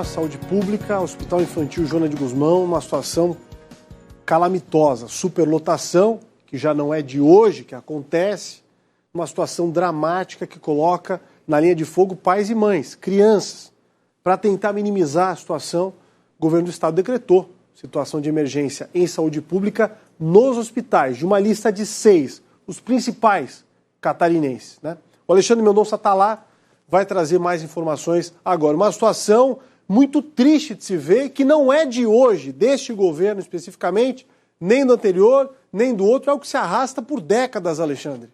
Saúde Pública, Hospital Infantil Joana de Guzmão, uma situação calamitosa, superlotação, que já não é de hoje que acontece, uma situação dramática que coloca na linha de fogo pais e mães, crianças. Para tentar minimizar a situação, o governo do estado decretou situação de emergência em saúde pública nos hospitais, de uma lista de 6, os principais catarinenses, né? O Alexandre Mendonça está lá, vai trazer mais informações agora. Uma situação muito triste de se ver, que não é de hoje, deste governo especificamente, nem do anterior, nem do outro, é o que se arrasta por décadas, Alexandre.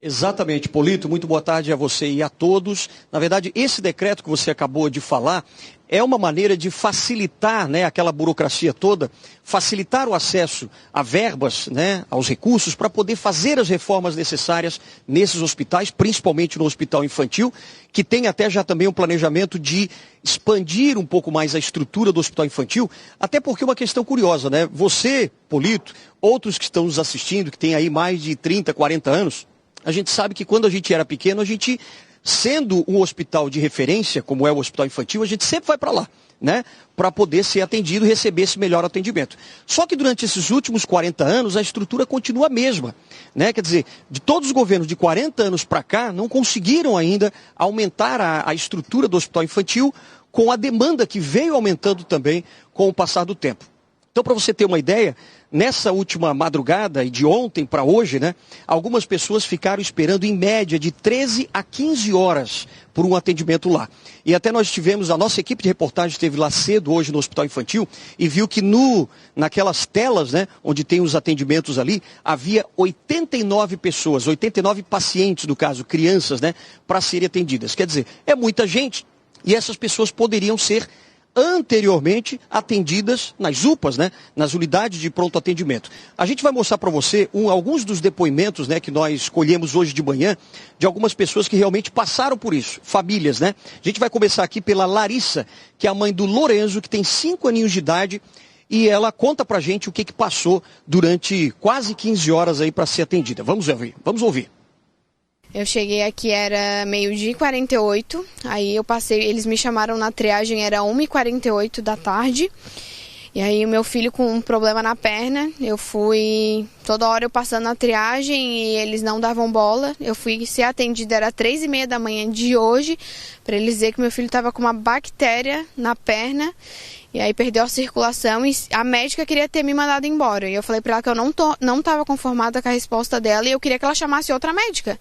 Exatamente, Polito, muito boa tarde a você e a todos. Na verdade, esse decreto que você acabou de falar é uma maneira de facilitar, né, aquela burocracia toda, facilitar o acesso a verbas, né, aos recursos para poder fazer as reformas necessárias nesses hospitais, principalmente no hospital infantil, que tem até já também um planejamento de expandir um pouco mais a estrutura do hospital infantil, até porque é uma questão curiosa, né? Você, Polito, outros que estão nos assistindo, que têm aí mais de 30, 40 anos, a gente sabe que quando a gente era pequeno, a gente, sendo um hospital de referência, como é o hospital infantil, a gente sempre vai para lá, né? Para poder ser atendido e receber esse melhor atendimento. Só que durante esses últimos 40 anos, a estrutura continua a mesma, né? Quer dizer, de todos os governos de 40 anos para cá, não conseguiram ainda aumentar a estrutura do hospital infantil com a demanda que veio aumentando também com o passar do tempo. Então, para você ter uma ideia, nessa última madrugada e de ontem para hoje, né, algumas pessoas ficaram esperando em média de 13 a 15 horas por um atendimento lá. E até nós tivemos, a nossa equipe de reportagem esteve lá cedo hoje no Hospital Infantil e viu que naquelas telas, né, onde tem os atendimentos ali, havia 89 pessoas, 89 pacientes, no caso, crianças, né, para serem atendidas. Quer dizer, é muita gente e essas pessoas poderiam ser anteriormente atendidas nas UPAs, né, nas unidades de pronto atendimento. A gente vai mostrar para você alguns dos depoimentos, né, que nós escolhemos hoje de manhã, de algumas pessoas que realmente passaram por isso, famílias, né? A gente vai começar aqui pela Larissa, que é a mãe do Lorenzo, que tem 5 aninhos de idade, e ela conta pra gente o que passou durante quase 15 horas aí para ser atendida. Vamos ouvir. Eu cheguei aqui, era 12h48, aí eu passei, eles me chamaram na triagem, era 1h48 da tarde, e aí o meu filho com um problema na perna, eu fui, toda hora eu passando na triagem e eles não davam bola, eu fui ser atendida, era 3h30 da manhã de hoje, para eles dizer que meu filho estava com uma bactéria na perna, e aí perdeu a circulação e a médica queria ter me mandado embora. E eu falei para ela que eu não estava conformada com a resposta dela e eu queria que ela chamasse outra médica.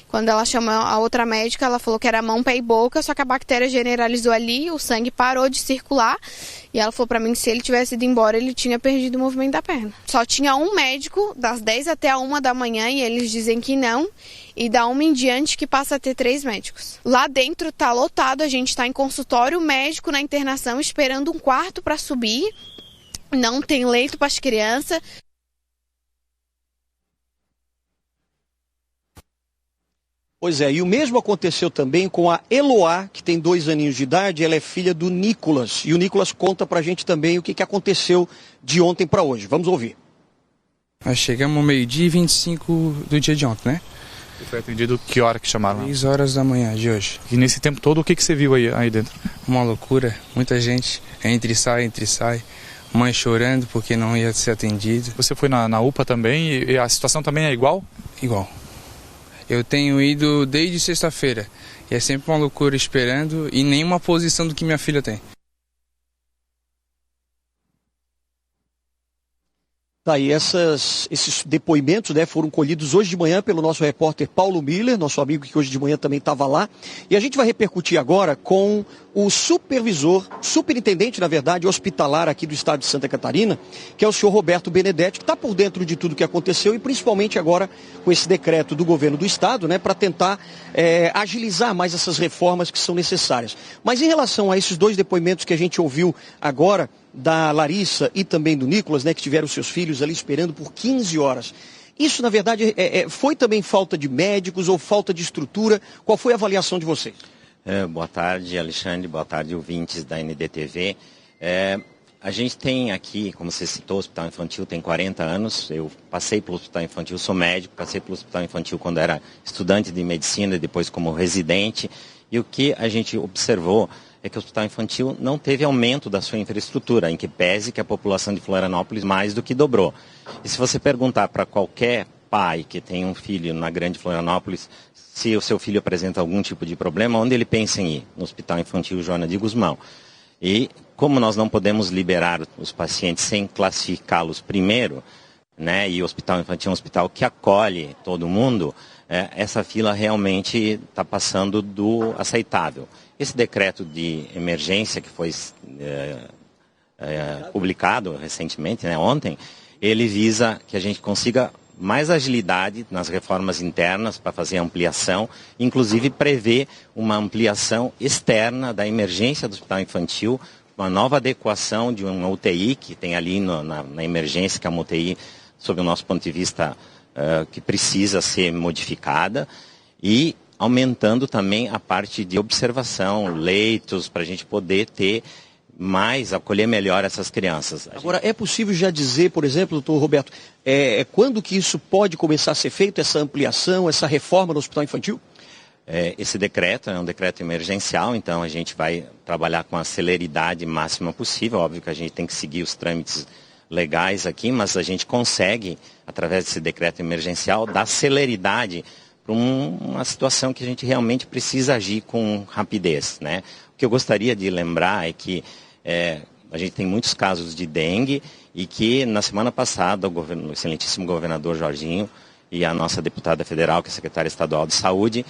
Quando ela chamou a outra médica, ela falou que era mão, pé e boca, só que a bactéria generalizou ali, o sangue parou de circular. E ela falou para mim que se ele tivesse ido embora, ele tinha perdido o movimento da perna. Só tinha um médico das 10 até a 1 da manhã e eles dizem que não. E da 1 em diante que passa a ter 3 médicos. Lá dentro tá lotado, a gente tá em consultório médico na internação esperando um quarto para subir. Não tem leito para as crianças. Pois é, e o mesmo aconteceu também com a Eloá, que tem 2 aninhos de idade, ela é filha do Nicolas. E o Nicolas conta pra gente também o que aconteceu de ontem para hoje. Vamos ouvir. Nós chegamos ao 12h25 do dia de ontem, né? E foi atendido que hora que chamaram? 3 horas da manhã de hoje. E nesse tempo todo, o que você viu aí dentro? Uma loucura, muita gente, entre e sai. Mãe chorando porque não ia ser atendida. Você foi na UPA também e a situação também é igual? Igual. Eu tenho ido desde sexta-feira e é sempre uma loucura esperando e nenhuma posição do que minha filha tem. Tá, e esses depoimentos, né, foram colhidos hoje de manhã pelo nosso repórter Paulo Miller, nosso amigo que hoje de manhã também estava lá. E a gente vai repercutir agora com o superintendente, na verdade, hospitalar aqui do estado de Santa Catarina, que é o senhor Roberto Benedetti, que está por dentro de tudo que aconteceu e principalmente agora com esse decreto do governo do estado, né, para tentar agilizar mais essas reformas que são necessárias. Mas em relação a esses 2 depoimentos que a gente ouviu agora, da Larissa e também do Nicolas, né, que tiveram seus filhos ali esperando por 15 horas. Isso, na verdade, foi também falta de médicos ou falta de estrutura? Qual foi a avaliação de vocês? Boa tarde, Alexandre. Boa tarde, ouvintes da NDTV. A gente tem aqui, como você citou, o Hospital Infantil tem 40 anos. Eu passei pelo Hospital Infantil, sou médico, passei pelo Hospital Infantil quando era estudante de medicina e depois como residente. E o que a gente observou é que o Hospital Infantil não teve aumento da sua infraestrutura, em que pese que a população de Florianópolis mais do que dobrou. E se você perguntar para qualquer pai que tem um filho na grande Florianópolis, se o seu filho apresenta algum tipo de problema, onde ele pensa em ir? No Hospital Infantil Joana de Guzmão. E como nós não podemos liberar os pacientes sem classificá-los primeiro, né, e o Hospital Infantil é um hospital que acolhe todo mundo, essa fila realmente está passando do aceitável. Esse decreto de emergência que foi publicado recentemente, né, ontem, ele visa que a gente consiga mais agilidade nas reformas internas para fazer ampliação, inclusive prevê uma ampliação externa da emergência do Hospital Infantil, uma nova adequação de uma UTI que tem ali na emergência, que é uma UTI, sob o nosso ponto de vista, que precisa ser modificada, e aumentando também a parte de observação, leitos, para a gente poder ter mais, acolher melhor essas crianças. Agora, é possível já dizer, por exemplo, doutor Roberto, quando que isso pode começar a ser feito, essa ampliação, essa reforma no Hospital Infantil? Esse decreto é um decreto emergencial, então a gente vai trabalhar com a celeridade máxima possível. Óbvio que a gente tem que seguir os trâmites legais aqui, mas a gente consegue, através desse decreto emergencial, dar celeridade para uma situação que a gente realmente precisa agir com rapidez, né? O que eu gostaria de lembrar é que a gente tem muitos casos de dengue e que na semana passada o excelentíssimo governador Jorginho e a nossa deputada federal, que é a secretária estadual de saúde,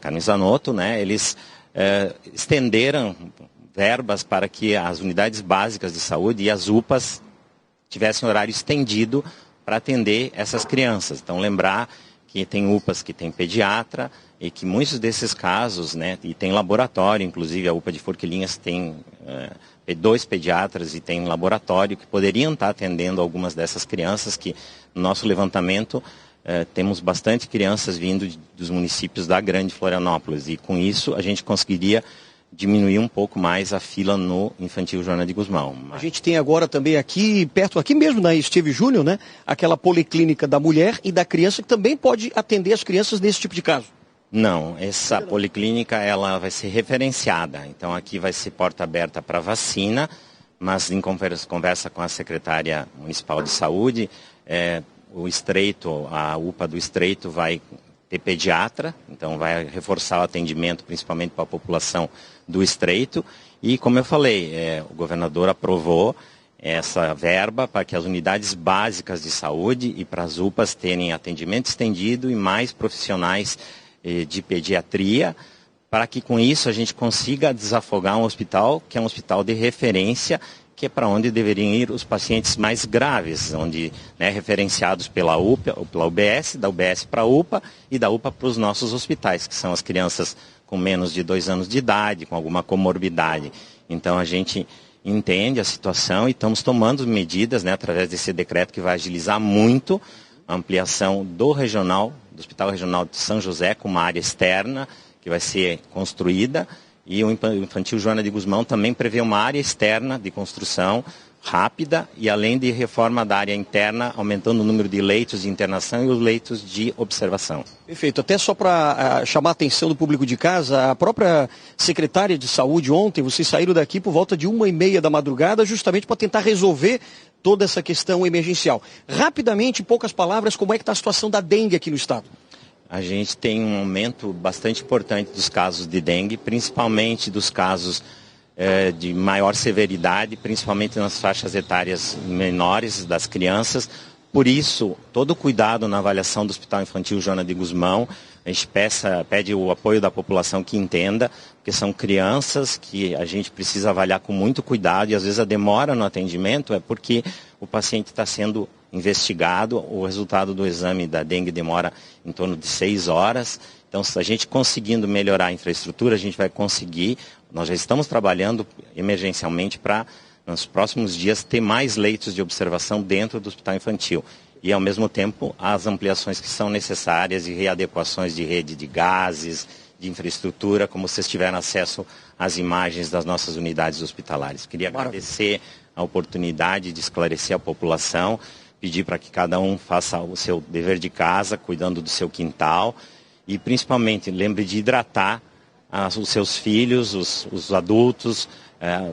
Carmen Zanotto, né, eles estenderam verbas para que as unidades básicas de saúde e as UPAs tivessem horário estendido para atender essas crianças. Então, lembrar que tem UPAs que tem pediatra e que muitos desses casos, né, e tem laboratório, inclusive a UPA de Forquilinhas tem 2 pediatras e tem laboratório que poderiam estar atendendo algumas dessas crianças que, no nosso levantamento, temos bastante crianças vindo dos municípios da grande Florianópolis e com isso a gente conseguiria diminuir um pouco mais a fila no Infantil Joana de Guzmão. A gente tem agora também aqui, perto, aqui mesmo na Esteve Júnior, né, aquela policlínica da mulher e da criança que também pode atender as crianças nesse tipo de caso. Não, essa policlínica ela vai ser referenciada, então aqui vai ser porta aberta para vacina, mas em conversa com a secretária municipal de saúde, o Estreito, a UPA do Estreito vai ter pediatra, então vai reforçar o atendimento principalmente para a população do Estreito e como eu falei, o governador aprovou essa verba para que as unidades básicas de saúde e para as UPAs terem atendimento estendido e mais profissionais de pediatria, para que com isso a gente consiga desafogar um hospital que é um hospital de referência, que é para onde deveriam ir os pacientes mais graves, onde, né, referenciados pela UPA, ou pela UBS, da UBS para a UPA e da UPA para os nossos hospitais, que são as crianças com menos de 2 anos de idade, com alguma comorbidade. Então a gente entende a situação e estamos tomando medidas, né, através desse decreto que vai agilizar muito a ampliação do Hospital Regional de São José, com uma área externa que vai ser construída. E o Infantil Joana de Guzmão também prevê uma área externa de construção rápida e além de reforma da área interna, aumentando o número de leitos de internação e os leitos de observação. Perfeito. Até só para chamar a atenção do público de casa, a própria secretária de saúde ontem, vocês saíram daqui por volta de 1h30 da madrugada justamente para tentar resolver toda essa questão emergencial. Rapidamente, em poucas palavras, como é que está a situação da dengue aqui no estado? A gente tem um aumento bastante importante dos casos de dengue, principalmente dos casos de maior severidade, principalmente nas faixas etárias menores das crianças. Por isso, todo o cuidado na avaliação do Hospital Infantil Joana de Guzmão, a gente pede o apoio da população que entenda, porque são crianças que a gente precisa avaliar com muito cuidado e às vezes a demora no atendimento é porque o paciente está sendo investigado, o resultado do exame da dengue demora em torno de 6 horas. Então, se a gente conseguindo melhorar a infraestrutura, a gente vai conseguir. Nós já estamos trabalhando emergencialmente para, nos próximos dias, ter mais leitos de observação dentro do hospital infantil. E, ao mesmo tempo, as ampliações que são necessárias e readequações de rede de gases, de infraestrutura, como vocês tiveram acesso às imagens das nossas unidades hospitalares. Queria agradecer a oportunidade de esclarecer a população, pedir para que cada um faça o seu dever de casa, cuidando do seu quintal. e principalmente lembre de hidratar os seus filhos, os adultos.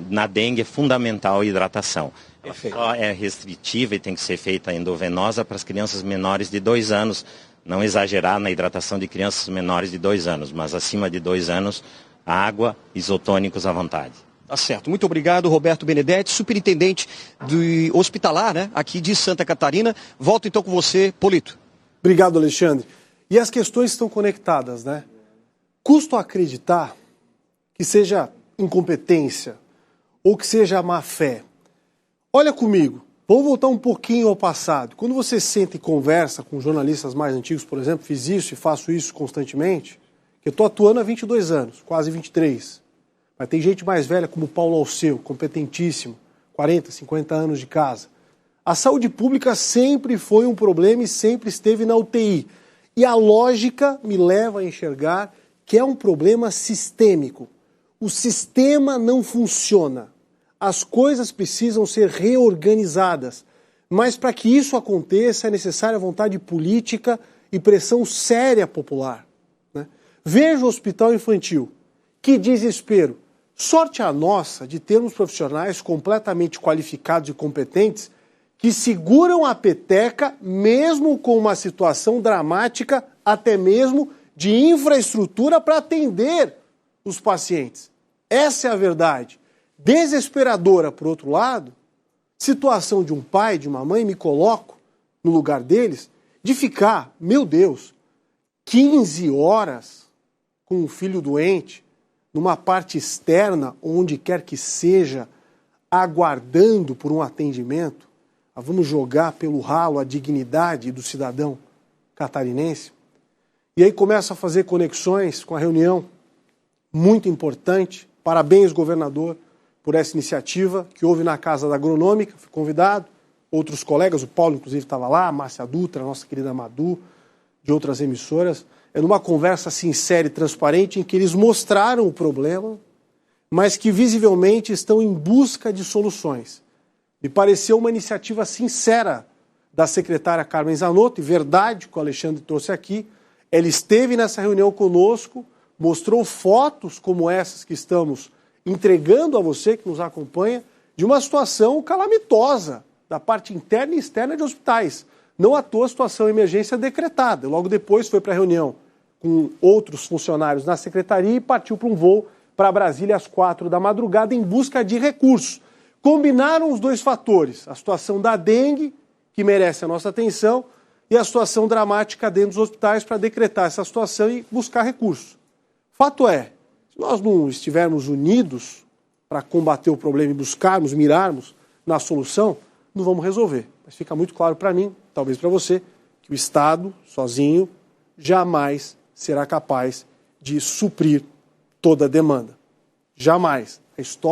Na dengue é fundamental a hidratação. Ela só é restritiva e tem que ser feita endovenosa para as crianças menores de 2 anos. Não exagerar na hidratação de crianças menores de 2 anos, mas acima de 2 anos, água, isotônicos à vontade. Tá certo. Muito obrigado, Roberto Benedetti, superintendente do hospitalar, né, aqui de Santa Catarina. Volto então com você, Polito. Obrigado, Alexandre. E as questões estão conectadas, né? Custa acreditar que seja incompetência ou que seja má fé. Olha comigo, vamos voltar um pouquinho ao passado. Quando você senta e conversa com jornalistas mais antigos, por exemplo, fiz isso e faço isso constantemente, eu estou atuando há 22 anos, quase 23. Mas tem gente mais velha como Paulo Alceu, competentíssimo, 40, 50 anos de casa. A saúde pública sempre foi um problema e sempre esteve na UTI. E a lógica me leva a enxergar que é um problema sistêmico. O sistema não funciona. As coisas precisam ser reorganizadas. Mas para que isso aconteça é necessária vontade política e pressão séria popular, né? Veja o hospital infantil. Que desespero. Sorte a nossa de termos profissionais completamente qualificados e competentes que seguram a peteca mesmo com uma situação dramática, até mesmo de infraestrutura para atender os pacientes. Essa é a verdade. Desesperadora, por outro lado, situação de um pai, de uma mãe, me coloco no lugar deles, de ficar, meu Deus, 15 horas com um filho doente, numa parte externa, onde quer que seja, aguardando por um atendimento. Vamos jogar pelo ralo a dignidade do cidadão catarinense. E aí começa a fazer conexões com a reunião, muito importante. Parabéns, governador, por essa iniciativa que houve na Casa da Agronômica, fui convidado, outros colegas, o Paulo inclusive estava lá, a Márcia Dutra, a nossa querida Madu, de outras emissoras, numa conversa sincera e transparente em que eles mostraram o problema, mas que visivelmente estão em busca de soluções. Me pareceu uma iniciativa sincera da secretária Carmen Zanotto, e verdade que o Alexandre trouxe aqui, ela esteve nessa reunião conosco, mostrou fotos como essas que estamos entregando a você que nos acompanha, de uma situação calamitosa da parte interna e externa de hospitais. Não à toa a situação de emergência decretada. Logo depois foi para a reunião com outros funcionários na secretaria e partiu para um voo para Brasília às 4 da madrugada em busca de recursos. Combinaram os dois fatores, a situação da dengue, que merece a nossa atenção, e a situação dramática dentro dos hospitais para decretar essa situação e buscar recursos. Fato é, se nós não estivermos unidos para combater o problema e buscarmos, mirarmos na solução, não vamos resolver. Mas fica muito claro para mim, talvez para você, que o Estado, sozinho, jamais será capaz de suprir toda a demanda. Jamais. A história